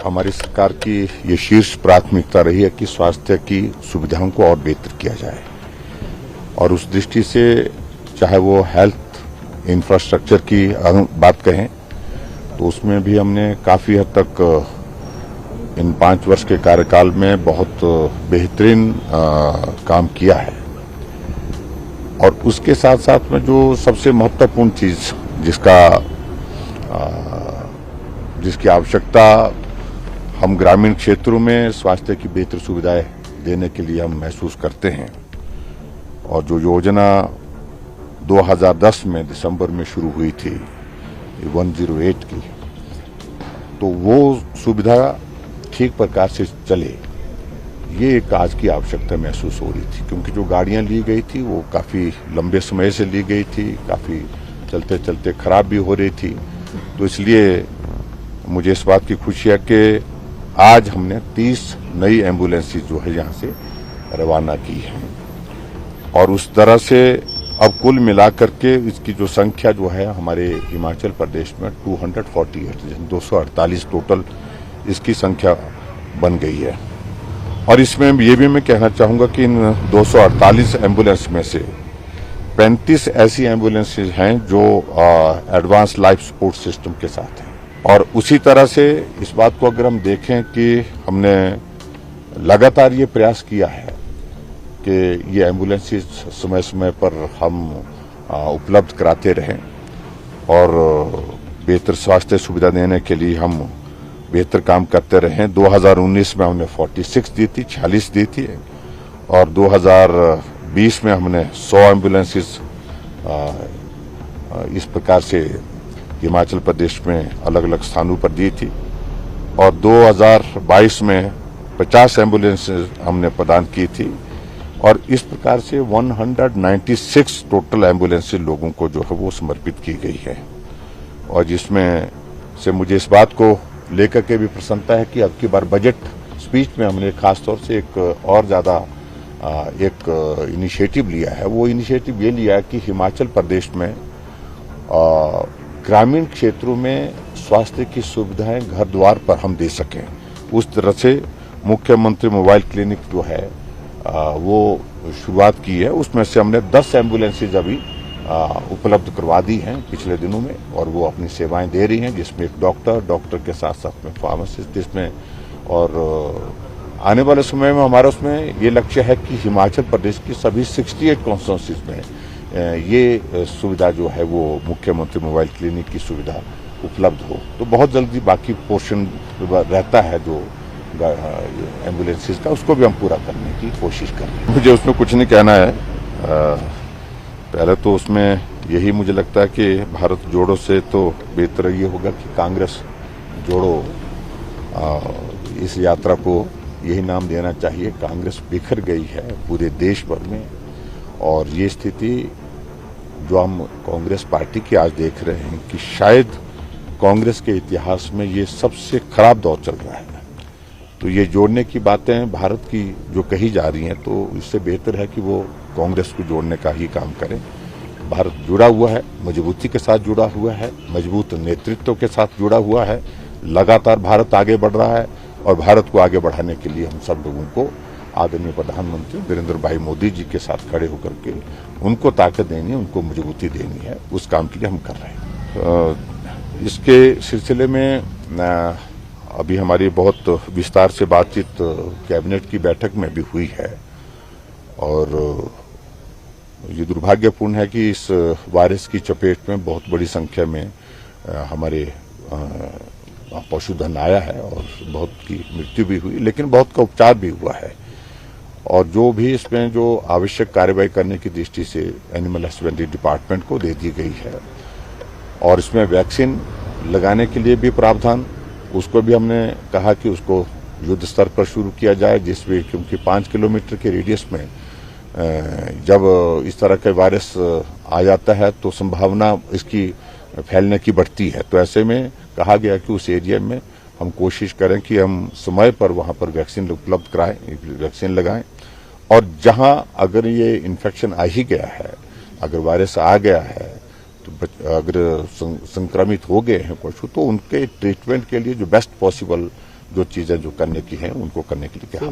हमारी सरकार की ये शीर्ष प्राथमिकता रही है कि स्वास्थ्य की सुविधाओं को और बेहतर किया जाए और उस दृष्टि से चाहे वो हेल्थ इंफ्रास्ट्रक्चर की बात कहें तो उसमें भी हमने काफी हद तक इन 5 वर्ष के कार्यकाल में बहुत बेहतरीन काम किया है। और उसके साथ साथ में जो सबसे महत्वपूर्ण चीज जिसकी आवश्यकता हम ग्रामीण क्षेत्रों में स्वास्थ्य की बेहतर सुविधाएं देने के लिए हम महसूस करते हैं और जो योजना 2010 में दिसंबर में शुरू हुई थी 108 की, तो वो सुविधा ठीक प्रकार से चले ये एक आज की आवश्यकता महसूस हो रही थी, क्योंकि जो गाड़ियां ली गई थी वो काफी लंबे समय से ली गई थी, काफी चलते चलते खराब भी हो रही थी। तो इसलिए मुझे इस बात की खुशी है कि आज हमने 30 नई एम्बुलेंसेज जो है यहाँ से रवाना की है और उस तरह से अब कुल मिलाकर के इसकी जो संख्या जो है हमारे हिमाचल प्रदेश में 248 टोटल इसकी संख्या बन गई है। और इसमें ये भी मैं कहना चाहूंगा कि इन 248 एम्बुलेंस में से 35 ऐसी एम्बुलेंसेज हैं जो एडवांस लाइफ सपोर्ट सिस्टम के साथ हैं। और उसी तरह से इस बात को अगर हम देखें कि हमने लगातार ये प्रयास किया है कि ये एम्बुलेंसेज समय समय पर हम उपलब्ध कराते रहें और बेहतर स्वास्थ्य सुविधा देने के लिए हम बेहतर काम करते रहे। 2019 में हमने 46 दी थी, 46 दी थी और 2020 में हमने 100 एम्बुलेंसेज इस प्रकार से हिमाचल प्रदेश में अलग अलग स्थानों पर दी थी और 2022 में 50 एम्बुलेंसेज हमने प्रदान की थी और इस प्रकार से 196 टोटल एम्बुलेंसेज लोगों को जो है वो समर्पित की गई है। और जिसमें से मुझे इस बात को लेकर के भी प्रसन्नता है कि अब की बार बजट स्पीच में हमने खासतौर से एक और ज्यादा एक इनिशिएटिव लिया है। वो इनिशिएटिव ये लिया है कि हिमाचल प्रदेश में ग्रामीण क्षेत्रों में स्वास्थ्य की सुविधाएं घर द्वार पर हम दे सकें। उस तरह से मुख्यमंत्री मोबाइल क्लिनिक जो है वो शुरुआत की है। उसमें से हमने 10 एम्बुलेंसेज अभी उपलब्ध करवा दी हैं पिछले दिनों में और वो अपनी सेवाएं दे रही हैं, जिसमें एक डॉक्टर के साथ साथ में फार्मासिस्ट, जिसमें और आने वाले समय में हमारा उसमें ये लक्ष्य है कि हिमाचल प्रदेश की सभी 68 कॉन्स्टिट्यूंसीज में ये सुविधा जो है वो मुख्यमंत्री मोबाइल क्लिनिक की सुविधा उपलब्ध हो। तो बहुत जल्दी बाकी पोर्शन रहता है जो एम्बुलेंसेज का, उसको भी हम पूरा करने की कोशिश कर रहे हैं। मुझे उसमें कुछ नहीं कहना है। पहले तो उसमें यही मुझे लगता है कि भारत जोड़ो से तो बेहतर ये होगा कि कांग्रेस जोड़ो, इस यात्रा को यही नाम देना चाहिए। कांग्रेस बिखर गई है पूरे देश भर में और ये स्थिति जो हम कांग्रेस पार्टी की आज देख रहे हैं कि शायद कांग्रेस के इतिहास में ये सबसे खराब दौर चल रहा है। तो ये जोड़ने की बातें भारत की जो कही जा रही हैं, तो इससे बेहतर है कि वो कांग्रेस को जोड़ने का ही काम करें। भारत जुड़ा हुआ है, मजबूती के साथ जुड़ा हुआ है, मजबूत नेतृत्व के साथ जुड़ा हुआ है। लगातार भारत आगे बढ़ रहा है और भारत को आगे बढ़ाने के लिए हम सब लोगों को आदरणीय प्रधानमंत्री नरेंद्र भाई मोदी जी के साथ खड़े होकर के उनको ताकत देनी है, उनको मजबूती देनी है। उस काम के लिए हम कर रहे हैं। इसके सिलसिले में अभी हमारी बहुत विस्तार से बातचीत कैबिनेट की बैठक में भी हुई है और ये दुर्भाग्यपूर्ण है कि इस वायरस की चपेट में बहुत बड़ी संख्या में हमारे पशुधन आया है और बहुत की मृत्यु भी हुई, लेकिन बहुत का उपचार भी हुआ है। और जो भी इसमें जो आवश्यक कार्रवाई करने की दृष्टि से एनिमल हस्बेंड्री डिपार्टमेंट को दे दी गई है और इसमें वैक्सीन लगाने के लिए भी प्रावधान, उसको भी हमने कहा कि उसको युद्ध स्तर पर शुरू किया जाए, जिसमें क्योंकि 5 किलोमीटर के रेडियस में जब इस तरह का वायरस आ जाता है तो संभावना इसकी फैलने की बढ़ती है। तो ऐसे में कहा गया कि उस एरिया में हम कोशिश करें कि हम समय पर वहां पर वैक्सीन उपलब्ध कराएं, वैक्सीन लगाएं और जहां अगर ये इन्फेक्शन आ ही गया है, अगर वायरस आ गया है, तो अगर संक्रमित हो गए हैं पशु, तो उनके ट्रीटमेंट के लिए जो बेस्ट पॉसिबल जो चीजें जो करने की हैं उनको करने के लिए कहा।